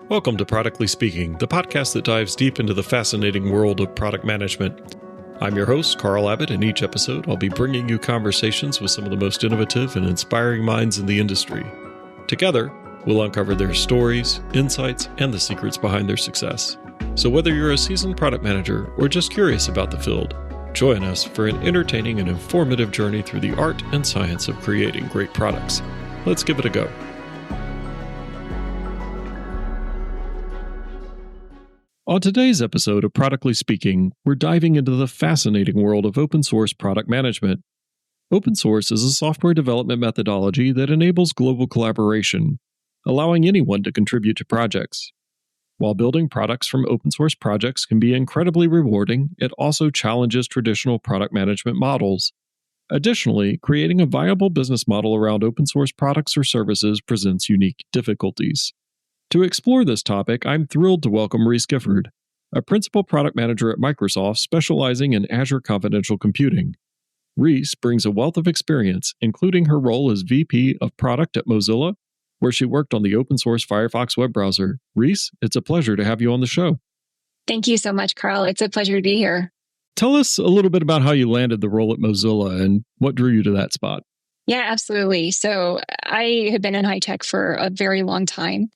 Welcome to Productly Speaking, the podcast that dives deep into the fascinating world of product management. I'm your host, Karl Abbott. In each episode, I'll be bringing you conversations with some of the most innovative and inspiring minds in the industry. Together, we'll uncover their stories, insights, and the secrets behind their success. So whether you're a seasoned product manager or just curious about the field, join us for an entertaining and informative journey through the art and science of creating great products. Let's give it a go. On today's episode of Productly Speaking, we're diving into the fascinating world of open source product management. Open source is a software development methodology that enables global collaboration, allowing anyone to contribute to projects. While building products from open source projects can be incredibly rewarding, it also challenges traditional product management models. Additionally, creating a viable business model around open source products or services presents unique difficulties. To explore this topic, I'm thrilled to welcome Reese Gifford, a principal product manager at Microsoft specializing in Azure Confidential Computing. Reese brings a wealth of experience, including her role as VP of Product at Mozilla, where she worked on the open source Firefox web browser. Reese, it's a pleasure to have you on the show. Thank you so much, Karl. It's a pleasure to be here. Tell us a little bit about how you landed the role at Mozilla and what drew you to that spot. Yeah, absolutely. So I have been in high tech for a very long time.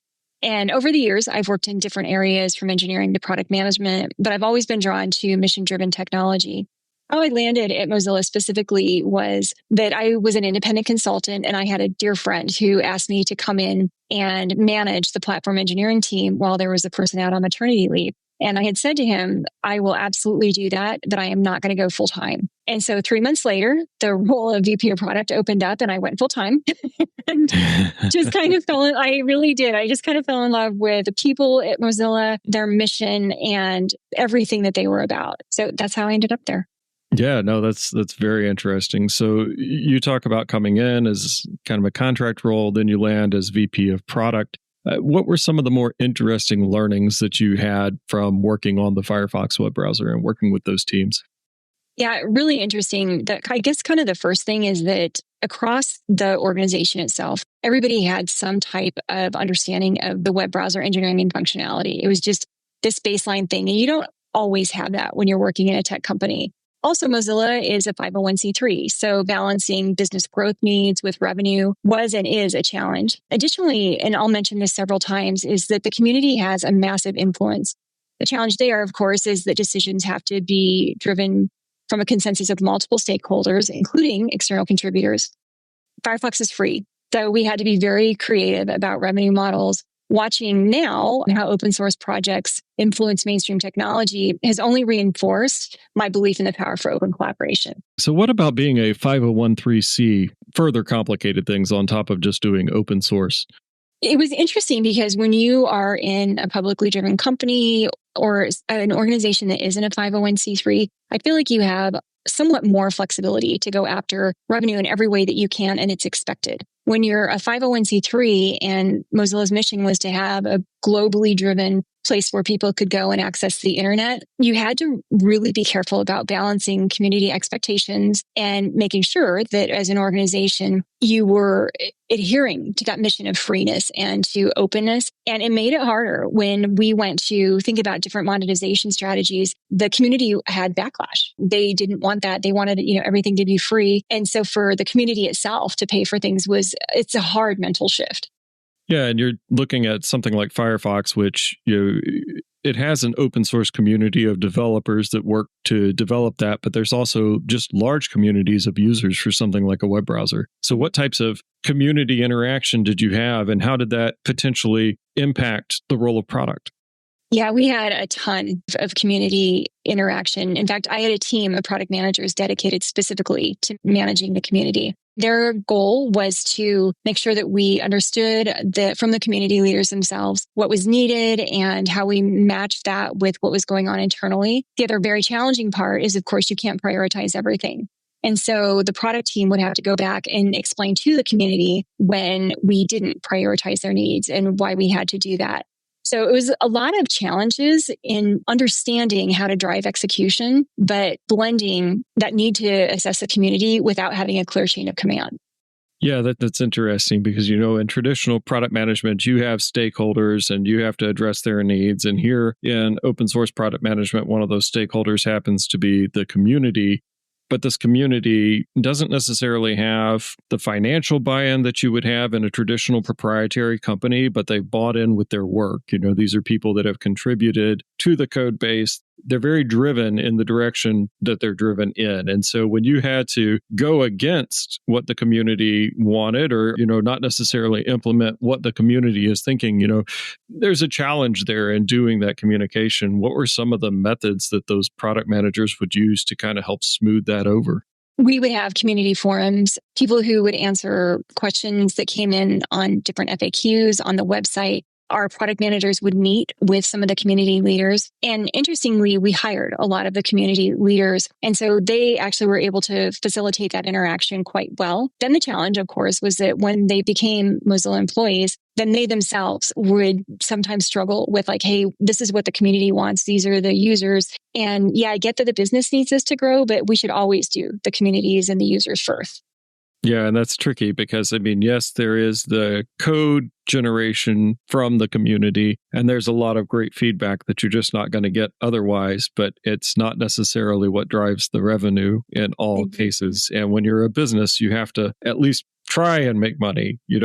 And over the years, I've worked in different areas from engineering to product management, but I've always been drawn to mission-driven technology. How I landed at Mozilla specifically was that I was an independent consultant, and I had a dear friend who asked me to come in and manage the platform engineering team while there was a person out on maternity leave. And I had said to him, I will absolutely do that, but I am not going to go full time. And so 3 months later, the role of VP of product opened up and I went full time and just kind of I really did. I just kind of fell in love with the people at Mozilla, their mission, and everything that they were about. So that's how I ended up there. Yeah, no, that's very interesting. So you talk about coming in as kind of a contract role, then you land as VP of product. What were some of the more interesting learnings that you had from working on the Firefox web browser and working with those teams? Yeah, really interesting. I guess kind of the first thing is that across the organization itself, everybody had some type of understanding of the web browser engineering and functionality. It was just this baseline thing. And you don't always have that when you're working in a tech company. Also, Mozilla is a 501c3, so balancing business growth needs with revenue was and is a challenge. Additionally, and I'll mention this several times, is that the community has a massive influence. The challenge there, of course, is that decisions have to be driven from a consensus of multiple stakeholders, including external contributors. Firefox is free, so we had to be very creative about revenue models. Watching now how open source projects influence mainstream technology has only reinforced my belief in the power for open collaboration. So what about being a 501(c) further complicated things on top of just doing open source? It was interesting because when you are in a publicly driven company or an organization that isn't a 501c3, I feel like you have somewhat more flexibility to go after revenue in every way that you can, and it's expected. When you're a 501c3 and Mozilla's mission was to have a globally driven place where people could go and access the internet, you had to really be careful about balancing community expectations and making sure that as an organization, you were adhering to that mission of freeness and to openness. And it made it harder when we went to think about different monetization strategies. The community had backlash. They didn't want that. They wanted, everything to be free. And so for the community itself to pay for things it's a hard mental shift. Yeah, and you're looking at something like Firefox, which it has an open source community of developers that work to develop that, but there's also just large communities of users for something like a web browser. So what types of community interaction did you have, and how did that potentially impact the role of product? Yeah, we had a ton of community interaction. In fact, I had a team of product managers dedicated specifically to managing the community. Their goal was to make sure that we understood from the community leaders themselves what was needed and how we matched that with what was going on internally. The other very challenging part is, of course, you can't prioritize everything. And so the product team would have to go back and explain to the community when we didn't prioritize their needs and why we had to do that. So it was a lot of challenges in understanding how to drive execution, but blending that need to assess the community without having a clear chain of command. Yeah, that's interesting because, in traditional product management, you have stakeholders and you have to address their needs. And here in open source product management, one of those stakeholders happens to be the community. But this community doesn't necessarily have the financial buy-in that you would have in a traditional proprietary company, but they've bought in with their work. These are people that have contributed to the code base. They're very driven in the direction that they're driven in. And so when you had to go against what the community wanted or, not necessarily implement what the community is thinking, there's a challenge there in doing that communication. What were some of the methods that those product managers would use to kind of help smooth that over? We would have community forums, people who would answer questions that came in on different FAQs on the website. Our product managers would meet with some of the community leaders. And interestingly, we hired a lot of the community leaders. And so they actually were able to facilitate that interaction quite well. Then the challenge, of course, was that when they became Mozilla employees, then they themselves would sometimes struggle with like, hey, this is what the community wants. These are the users. And yeah, I get that the business needs this to grow, but we should always do the communities and the users first. Yeah, and that's tricky because, yes, there is the code generation from the community, and there's a lot of great feedback that you're just not going to get otherwise, but it's not necessarily what drives the revenue in all cases. And when you're a business, you have to at least try and make money, or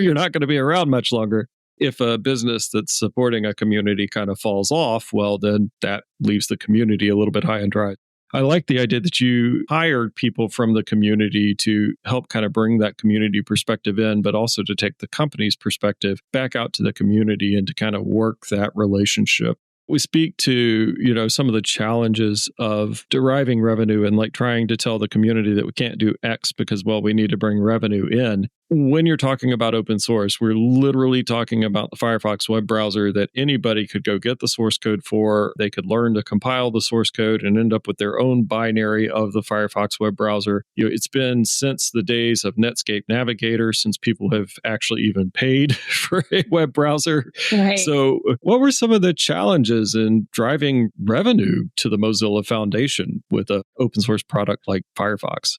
you're not going to be around much longer. If a business that's supporting a community kind of falls off, well, then that leaves the community a little bit high and dry. I like the idea that you hired people from the community to help kind of bring that community perspective in, but also to take the company's perspective back out to the community and to kind of work that relationship. We speak to, some of the challenges of deriving revenue and like trying to tell the community that we can't do X because, well, we need to bring revenue in. When you're talking about open source, we're literally talking about the Firefox web browser that anybody could go get the source code for. They could learn to compile the source code and end up with their own binary of the Firefox web browser. It's been since the days of Netscape Navigator, since people have actually even paid for a web browser. Right. So what were some of the challenges in driving revenue to the Mozilla Foundation with an open source product like Firefox?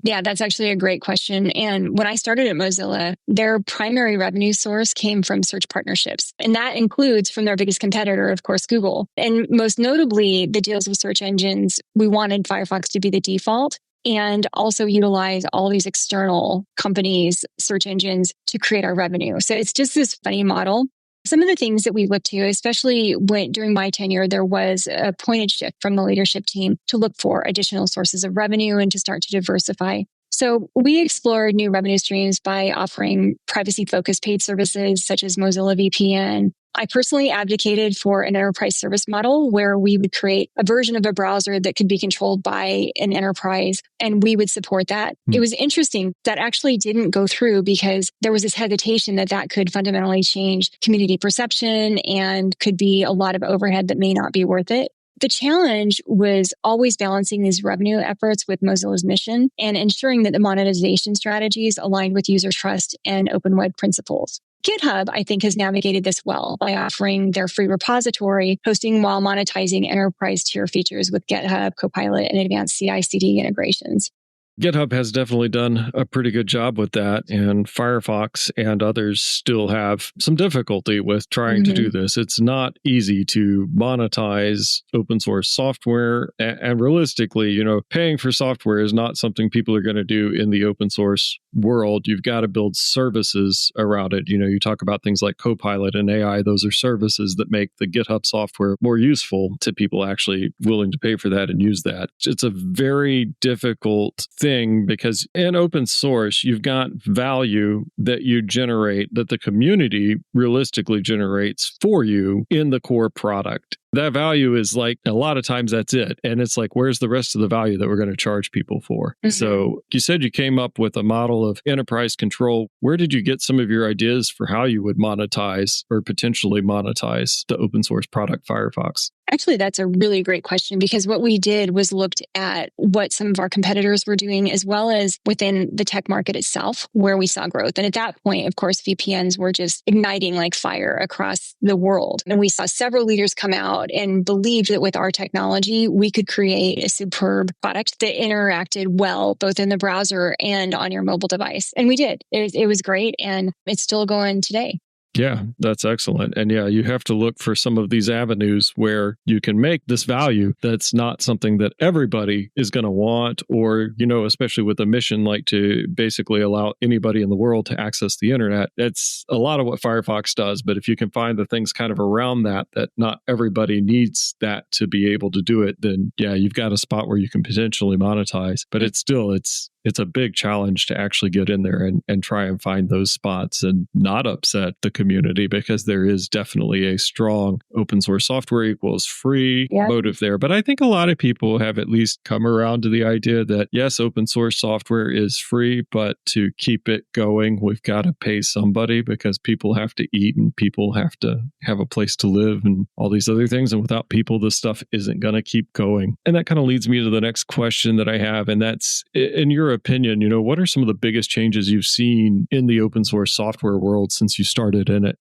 Yeah, that's actually a great question. And when I started at Mozilla, their primary revenue source came from search partnerships. And that includes from their biggest competitor, of course, Google. And most notably, the deals with search engines, we wanted Firefox to be the default and also utilize all these external companies, search engines to create our revenue. So it's just this funny model. Some of the things that we looked to, especially during my tenure, there was a pointed shift from the leadership team to look for additional sources of revenue and to start to diversify. So we explored new revenue streams by offering privacy-focused paid services such as Mozilla VPN. I personally advocated for an enterprise service model where we would create a version of a browser that could be controlled by an enterprise, and we would support that. It was interesting that actually didn't go through because there was this hesitation that that could fundamentally change community perception and could be a lot of overhead that may not be worth it. The challenge was always balancing these revenue efforts with Mozilla's mission and ensuring that the monetization strategies aligned with user trust and open web principles. GitHub, I think, has navigated this well by offering their free repository, hosting while monetizing enterprise tier features with GitHub, Copilot, and advanced CI/CD integrations. GitHub has definitely done a pretty good job with that, and Firefox and others still have some difficulty with trying to do this. It's not easy to monetize open source software, and realistically, paying for software is not something people are going to do in the open source world. You've got to build services around it. You talk about things like Copilot and AI. Those are services that make the GitHub software more useful to people actually willing to pay for that and use that. It's a very difficult thing because in open source, you've got value that you generate that the community realistically generates for you in the core product. That value is like, a lot of times that's it. And it's like, where's the rest of the value that we're going to charge people for? So you said you came up with a model of enterprise control. Where did you get some of your ideas for how you would monetize or potentially monetize the open source product Firefox? Actually, that's a really great question because what we did was looked at what some of our competitors were doing as well as within the tech market itself where we saw growth. And at that point, of course, VPNs were just igniting like fire across the world. And we saw several leaders come out out and believed that with our technology, we could create a superb product that interacted well, both in the browser and on your mobile device. And we did. It was great. And it's still going today. Yeah, that's excellent. And yeah, you have to look for some of these avenues where you can make this value that's not something that everybody is going to want, or, especially with a mission like to basically allow anybody in the world to access the internet. It's a lot of what Firefox does. But if you can find the things kind of around that not everybody needs that to be able to do it, then yeah, you've got a spot where you can potentially monetize. But it's a big challenge to actually get in there and try and find those spots and not upset the community, because there is definitely a strong open source software equals free motive there. But I think a lot of people have at least come around to the idea that, yes, open source software is free, but to keep it going, we've got to pay somebody, because people have to eat and people have to have a place to live and all these other things. And without people, this stuff isn't going to keep going. And that kind of leads me to the next question that I have. And that's, in your opinion, what are some of the biggest changes you've seen in the open source software world since you started in it?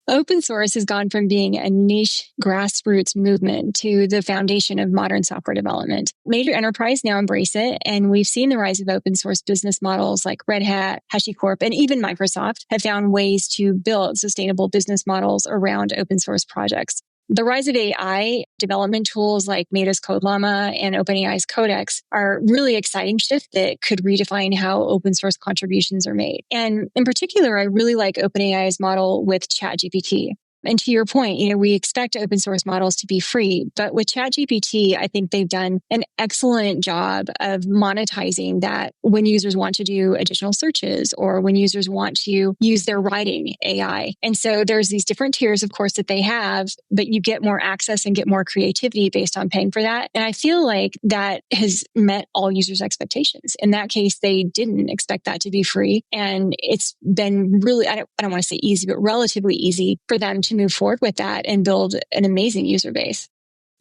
Open source has gone from being a niche grassroots movement to the foundation of modern software development. Major enterprise now embrace it, and we've seen the rise of open source business models like Red Hat, HashiCorp, and even Microsoft have found ways to build sustainable business models around open source projects. The rise of AI development tools like Meta's CodeLlama and OpenAI's Codex are really exciting shift that could redefine how open source contributions are made. And in particular, I really like OpenAI's model with ChatGPT. And to your point, we expect open source models to be free, but with ChatGPT, I think they've done an excellent job of monetizing that when users want to do additional searches or when users want to use their writing AI. And so there's these different tiers, of course, that they have, but you get more access and get more creativity based on paying for that. And I feel like that has met all users' expectations. In that case, they didn't expect that to be free. And it's been really, I don't want to say easy, but relatively easy for them to move forward with that and build an amazing user base.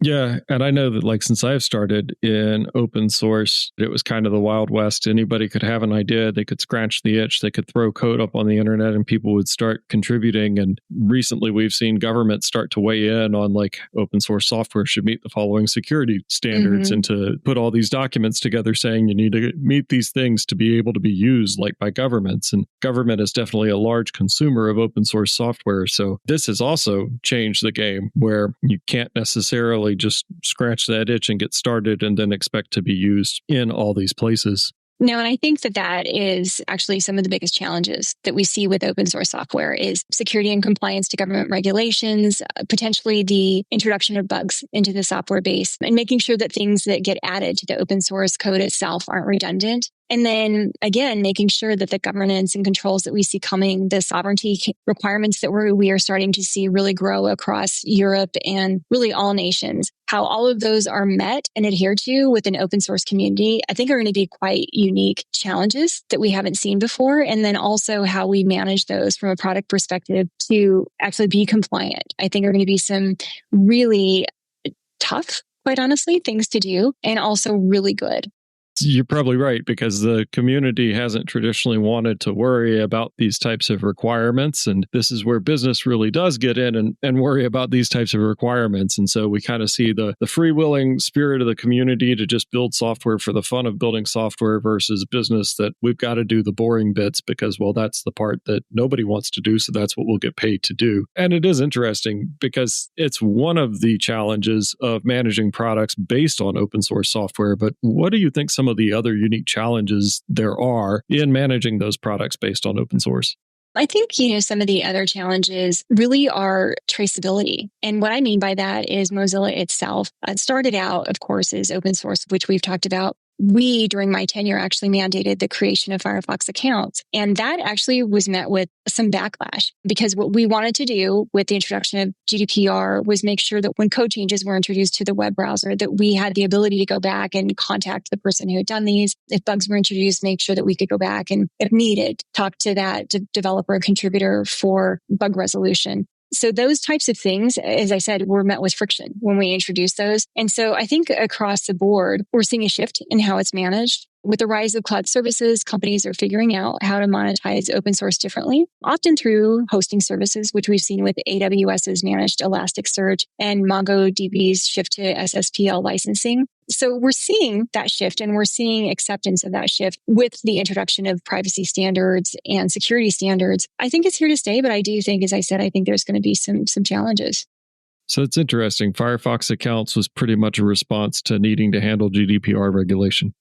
Yeah. And I know that since I've started in open source, it was kind of the Wild West. Anybody could have an idea. They could scratch the itch. They could throw code up on the internet and people would start contributing. And recently we've seen governments start to weigh in on open source software should meet the following security standards and to put all these documents together saying you need to meet these things to be able to be used by governments. And government is definitely a large consumer of open source software. So this has also changed the game where you can't necessarily just scratch that itch and get started and then expect to be used in all these places. No, and I think that is actually some of the biggest challenges that we see with open source software is security and compliance to government regulations, potentially the introduction of bugs into the software base, and making sure that things that get added to the open source code itself aren't redundant. And then again, making sure that the governance and controls that we see coming, the sovereignty requirements that we are starting to see really grow across Europe and really all nations, how all of those are met and adhered to with an open source community, I think are going to be quite unique challenges that we haven't seen before. And then also how we manage those from a product perspective to actually be compliant, I think are going to be some really tough, quite honestly, things to do and also really good. You're probably right, because the community hasn't traditionally wanted to worry about these types of requirements. And this is where business really does get in and worry about these types of requirements. And so we kind of see the freewheeling spirit of the community to just build software for the fun of building software versus business that we've got to do the boring bits because, well, that's the part that nobody wants to do. So that's what we'll get paid to do. And it is interesting because it's one of the challenges of managing products based on open source software. But what do you think some of the other unique challenges there are in managing those products based on open source? I think, some of the other challenges really are traceability. And what I mean by that is Mozilla itself started out, of course, as open source, which we've talked about. We, during my tenure, actually mandated the creation of Firefox accounts. And that actually was met with some backlash because what we wanted to do with the introduction of GDPR was make sure that when code changes were introduced to the web browser, that we had the ability to go back and contact the person who had done these. If bugs were introduced, make sure that we could go back and, if needed, talk to that developer or contributor for bug resolution. So those types of things, as I said, were met with friction when we introduced those. And so I think across the board, we're seeing a shift in how it's managed. With the rise of cloud services, companies are figuring out how to monetize open source differently, often through hosting services, which we've seen with AWS's managed Elasticsearch and MongoDB's shift to SSPL licensing. So we're seeing that shift, and we're seeing acceptance of that shift with the introduction of privacy standards and security standards. I think it's here to stay, but I do think, as I said, I think there's going to be some challenges. So it's interesting. Firefox accounts was pretty much a response to needing to handle GDPR regulation.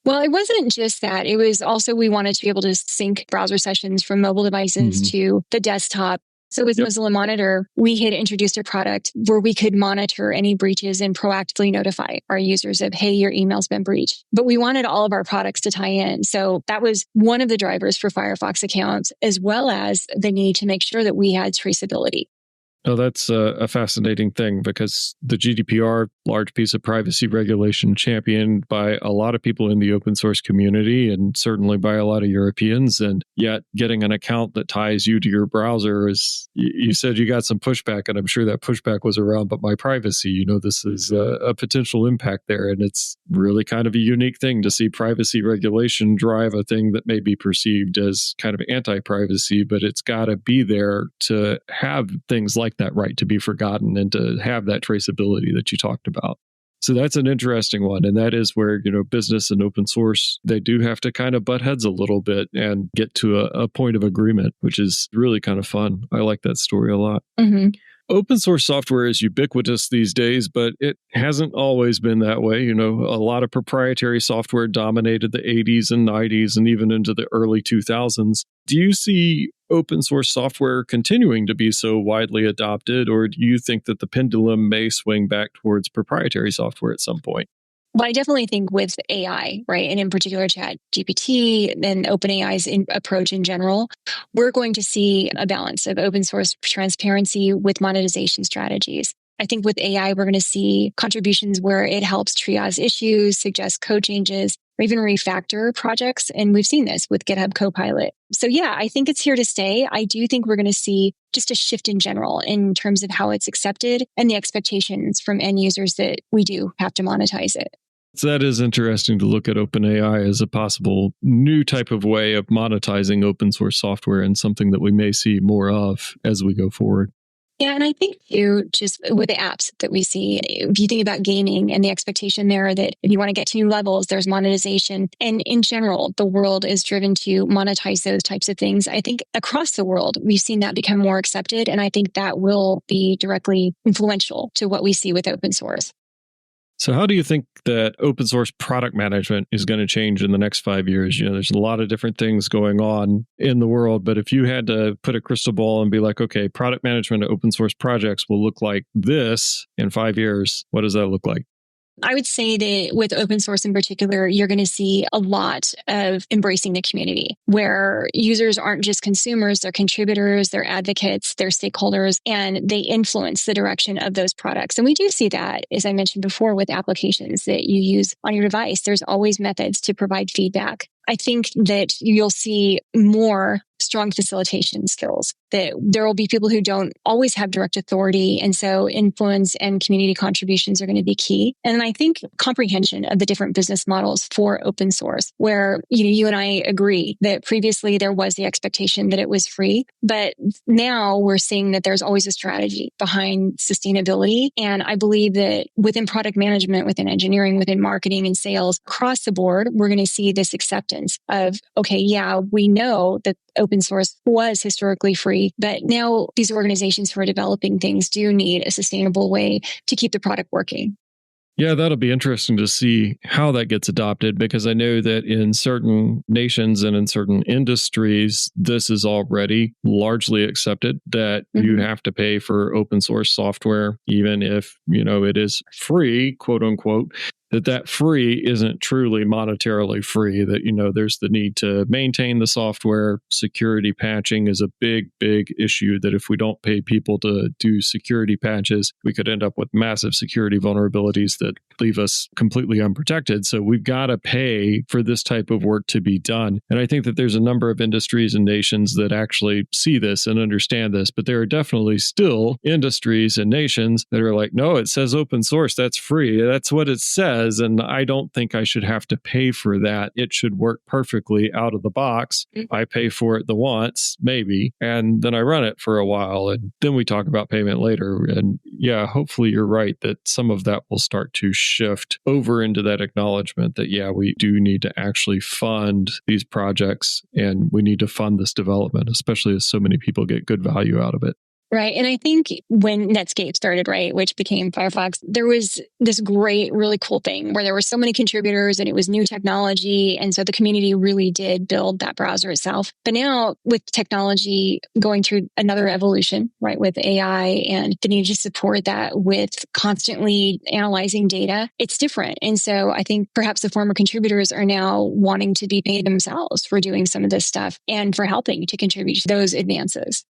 Well, it wasn't just that. It was also we wanted to be able to sync browser sessions from mobile devices to the desktop. So with Mozilla Monitor, we had introduced a product where we could monitor any breaches and proactively notify our users of, hey, your email's been breached. But we wanted all of our products to tie in. So that was one of the drivers for Firefox accounts, as well as the need to make sure that we had traceability. Oh, that's a fascinating thing, because the GDPR, large piece of privacy regulation championed by a lot of people in the open source community and certainly by a lot of Europeans. And yet getting an account that ties you to your browser is, you said you got some pushback, and I'm sure that pushback was around, but my privacy, this is a potential impact there. And it's really kind of a unique thing to see privacy regulation drive a thing that may be perceived as kind of anti-privacy, but it's got to be there to have things like that right to be forgotten and to have that traceability that you talked about. So that's an interesting one. And that is where, business and open source, they do have to kind of butt heads a little bit and get to a point of agreement, which is really kind of fun. I like that story a lot. Open source software is ubiquitous these days, but it hasn't always been that way. A lot of proprietary software dominated the 80s and 90s and even into the early 2000s. Do you see open source software continuing to be so widely adopted, or do you think that the pendulum may swing back towards proprietary software at some point? Well, I definitely think with AI, right, and in particular ChatGPT and OpenAI's approach in general, we're going to see a balance of open source transparency with monetization strategies. I think with AI, we're going to see contributions where it helps triage issues, suggest code changes, or even refactor projects. And we've seen this with GitHub Copilot. So yeah, I think it's here to stay. I do think we're going to see just a shift in general in terms of how it's accepted and the expectations from end users that we do have to monetize it. So that is interesting to look at OpenAI as a possible new type of way of monetizing open source software, and something that we may see more of as we go forward. Yeah, and I think too, just with the apps that we see, if you think about gaming and the expectation there that if you want to get to new levels, there's monetization. And in general, the world is driven to monetize those types of things. I think across the world, we've seen that become more accepted. And I think that will be directly influential to what we see with open source. So how do you think that open source product management is going to change in the next 5 years? There's a lot of different things going on in the world, but if you had to put a crystal ball and be like, okay, product management of open source projects will look like this in 5 years, what does that look like? I would say that with open source in particular, you're going to see a lot of embracing the community where users aren't just consumers, they're contributors, they're advocates, they're stakeholders, and they influence the direction of those products. And we do see that, as I mentioned before, with applications that you use on your device. There's always methods to provide feedback. I think that you'll see more strong facilitation skills, that there will be people who don't always have direct authority. And so influence and community contributions are going to be key. And I think comprehension of the different business models for open source, where you and I agree that previously there was the expectation that it was free, but now we're seeing that there's always a strategy behind sustainability. And I believe that within product management, within engineering, within marketing and sales, across the board, we're going to see this acceptance of, okay, yeah, we know that open source was historically free, but now these organizations who are developing things do need a sustainable way to keep the product working. Yeah, that'll be interesting to see how that gets adopted, because I know that in certain nations and in certain industries, this is already largely accepted that you have to pay for open source software, even if, it is free, quote unquote. that free isn't truly monetarily free, that, there's the need to maintain the software. Security patching is a big, big issue, that if we don't pay people to do security patches, we could end up with massive security vulnerabilities that leave us completely unprotected. So we've got to pay for this type of work to be done. And I think that there's a number of industries and nations that actually see this and understand this, but there are definitely still industries and nations that are like, no, it says open source, that's free. That's what it says. And I don't think I should have to pay for that. It should work perfectly out of the box. I pay for it the once, maybe, and then I run it for a while. And then we talk about payment later. And yeah, hopefully you're right that some of that will start to shift over into that acknowledgement that, yeah, we do need to actually fund these projects and we need to fund this development, especially as so many people get good value out of it. Right. And I think when Netscape started, right, which became Firefox, there was this great, really cool thing where there were so many contributors and it was new technology. And so the community really did build that browser itself. But now with technology going through another evolution, right, with AI and the need to support that with constantly analyzing data, it's different. And so I think perhaps the former contributors are now wanting to be paid themselves for doing some of this stuff and for helping to contribute to those advances.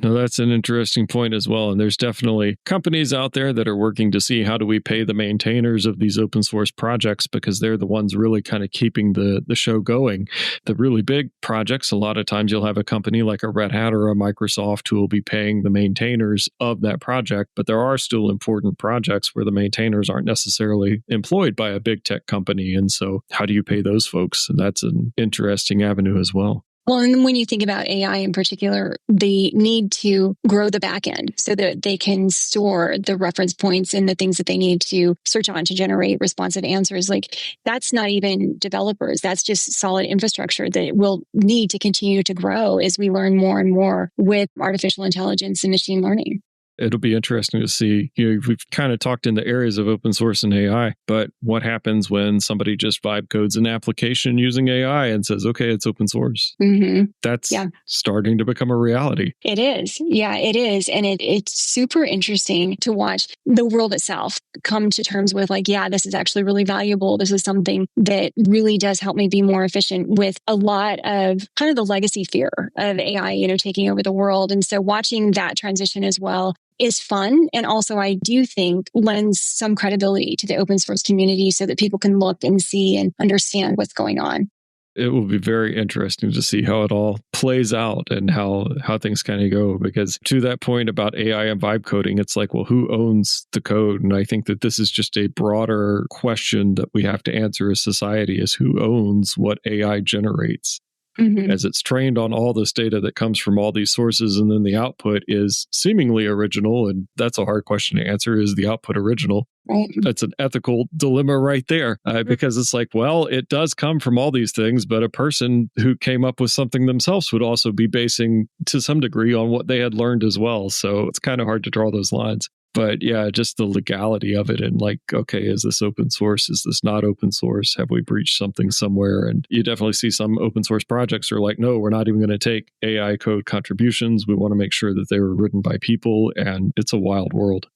No, that's an interesting point as well. And there's definitely companies out there that are working to see how do we pay the maintainers of these open source projects, because they're the ones really kind of keeping the show going. The really big projects, a lot of times you'll have a company like a Red Hat or a Microsoft who will be paying the maintainers of that project. But there are still important projects where the maintainers aren't necessarily employed by a big tech company. And so how do you pay those folks? And that's an interesting avenue as well. Well, and when you think about AI in particular, the need to grow the back end so that they can store the reference points and the things that they need to search on to generate responsive answers, like that's not even developers. That's just solid infrastructure that will need to continue to grow as we learn more and more with artificial intelligence and machine learning. It'll be interesting to see. We've kind of talked in the areas of open source and AI, but what happens when somebody just vibe codes an application using AI and says, okay, it's open source? Mm-hmm. That's starting to become a reality. It is. Yeah, it is. And it's super interesting to watch the world itself come to terms with like, yeah, this is actually really valuable. This is something that really does help me be more efficient with a lot of kind of the legacy fear of AI, taking over the world. And so watching that transition as well is fun. And also, I do think lends some credibility to the open source community so that people can look and see and understand what's going on. It will be very interesting to see how it all plays out and how things kind of go. Because to that point about AI and vibe coding, it's like, well, who owns the code? And I think that this is just a broader question that we have to answer as society, is who owns what AI generates? Mm-hmm. As it's trained on all this data that comes from all these sources, and then the output is seemingly original. And that's a hard question to answer. Is the output original? Right. That's an ethical dilemma right there, because it's like, well, it does come from all these things, but a person who came up with something themselves would also be basing to some degree on what they had learned as well. So it's kind of hard to draw those lines. But yeah, just the legality of it and like, okay, is this open source? Is this not open source? Have we breached something somewhere? And you definitely see some open source projects are like, no, we're not even going to take AI code contributions. We want to make sure that they were written by people. And it's a wild world.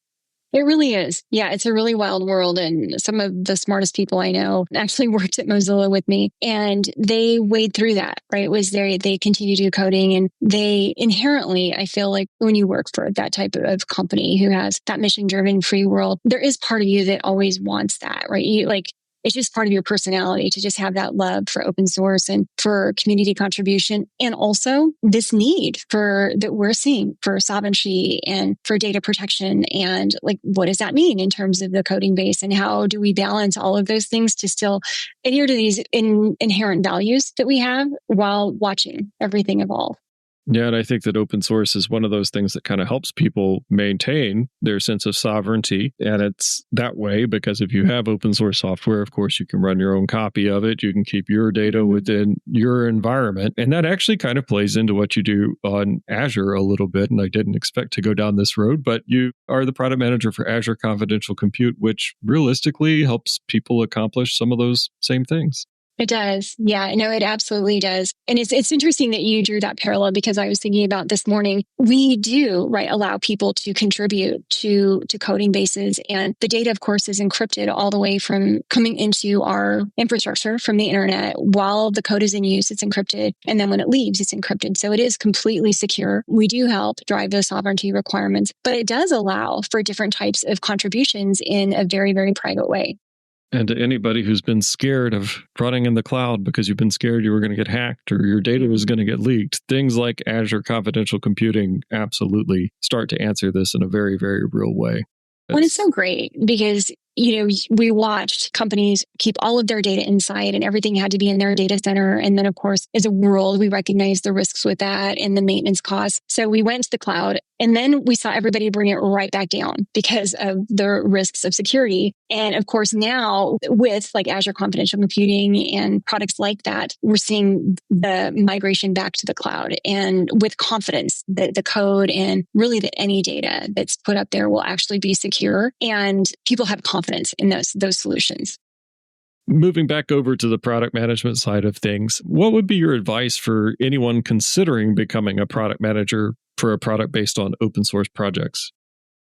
It really is. Yeah, it's a really wild world. And some of the smartest people I know actually worked at Mozilla with me, and they wade through that, right? It was they continue to do coding, and they inherently, I feel like when you work for that type of company who has that mission driven free world, there is part of you that always wants that, right? It's just part of your personality to just have that love for open source and for community contribution. And also this need that we're seeing for sovereignty and for data protection. And like, what does that mean in terms of the coding base? And how do we balance all of those things to still adhere to these inherent values that we have while watching everything evolve? Yeah, and I think that open source is one of those things that kind of helps people maintain their sense of sovereignty. And it's that way because if you have open source software, of course, you can run your own copy of it. You can keep your data within your environment. And that actually kind of plays into what you do on Azure a little bit. And I didn't expect to go down this road, but you are the product manager for Azure Confidential Compute, which realistically helps people accomplish some of those same things. It does. Yeah, no, it absolutely does. And it's interesting that you drew that parallel because I was thinking about this morning. We do, right, allow people to contribute to coding bases. And the data, of course, is encrypted all the way from coming into our infrastructure from the internet. While the code is in use, it's encrypted. And then when it leaves, it's encrypted. So it is completely secure. We do help drive those sovereignty requirements, but it does allow for different types of contributions in a very, very private way. And to anybody who's been scared of running in the cloud because you've been scared you were going to get hacked or your data was going to get leaked, things like Azure Confidential Computing absolutely start to answer this in a very, very real way. Well, it's so great because, we watched companies keep all of their data inside and everything had to be in their data center. And then, of course, as a world, we recognized the risks with that and the maintenance costs. So we went to the cloud and then we saw everybody bring it right back down because of the risks of security. And of course, now with like Azure Confidential Computing and products like that, we're seeing the migration back to the cloud and with confidence that the code and really that any data that's put up there will actually be secure and people have confidence in those solutions. Moving back over to the product management side of things, what would be your advice for anyone considering becoming a product manager for a product based on open source projects?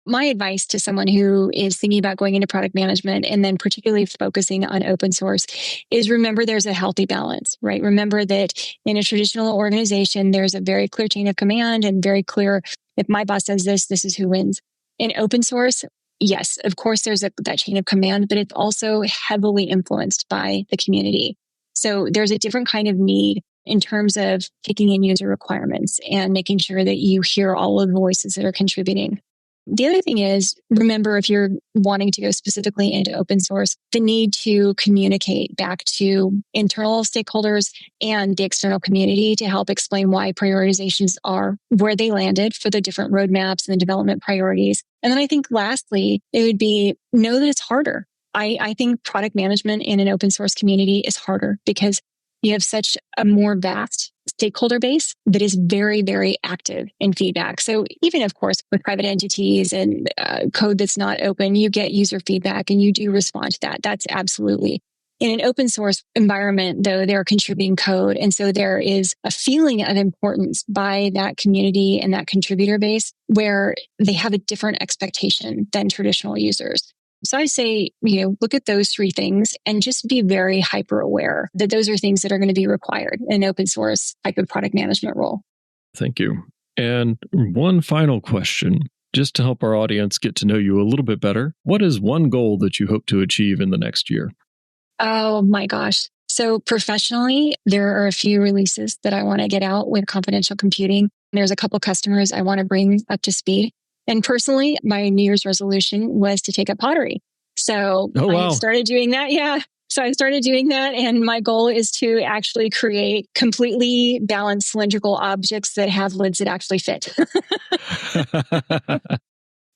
My advice to someone who is thinking about going into product management and then particularly focusing on open source is remember there's a healthy balance, right? Remember that in a traditional organization, there's a very clear chain of command and very clear, if my boss says this, this is who wins. In open source, yes, of course, there's that chain of command, but it's also heavily influenced by the community. So there's a different kind of need in terms of taking in user requirements and making sure that you hear all of the voices that are contributing. The other thing is, remember, if you're wanting to go specifically into open source, the need to communicate back to internal stakeholders and the external community to help explain why prioritizations are where they landed for the different roadmaps and the development priorities. And then I think lastly, it would be know that it's harder. I think product management in an open source community is harder because you have such a more vast stakeholder base that is very, very active in feedback. So even, of course, with private entities and code that's not open, you get user feedback and you do respond to that. That's absolutely. In an open source environment, though, they're contributing code. And so there is a feeling of importance by that community and that contributor base where they have a different expectation than traditional users. So I say, look at those three things and just be very hyper aware that those are things that are going to be required in an open source type of product management role. Thank you. And one final question, just to help our audience get to know you a little bit better. What is one goal that you hope to achieve in the next year? Oh my gosh. So professionally, there are a few releases that I want to get out with confidential computing. There's a couple customers I want to bring up to speed. And personally, my New Year's resolution was to take up pottery. So I started doing that. Yeah. So I started doing that. And my goal is to actually create completely balanced cylindrical objects that have lids that actually fit.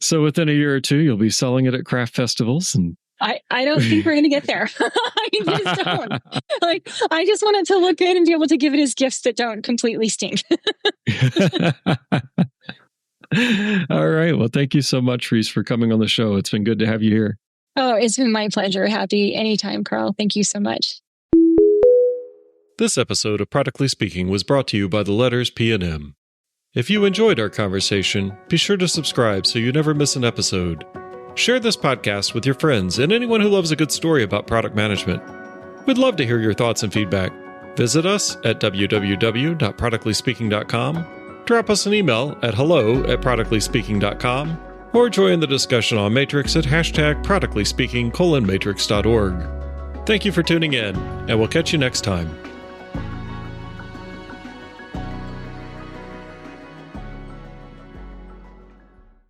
So within a year or two, you'll be selling it at craft festivals and I don't think we're going to get there. I just don't. I just want it to look good and be able to give it as gifts that don't completely stink. All right. Well, thank you so much, Reese, for coming on the show. It's been good to have you here. Oh, it's been my pleasure. Happy anytime, Karl. Thank you so much. This episode of Practically Speaking was brought to you by the letters P&M. If you enjoyed our conversation, be sure to subscribe so you never miss an episode. Share this podcast with your friends and anyone who loves a good story about product management. We'd love to hear your thoughts and feedback. Visit us at www.practicallyspeaking.com. Drop us an email at hello@practicallyspeaking.com or join the discussion on Matrix at #practicallyspeaking:matrix.org. Thank you for tuning in, and we'll catch you next time.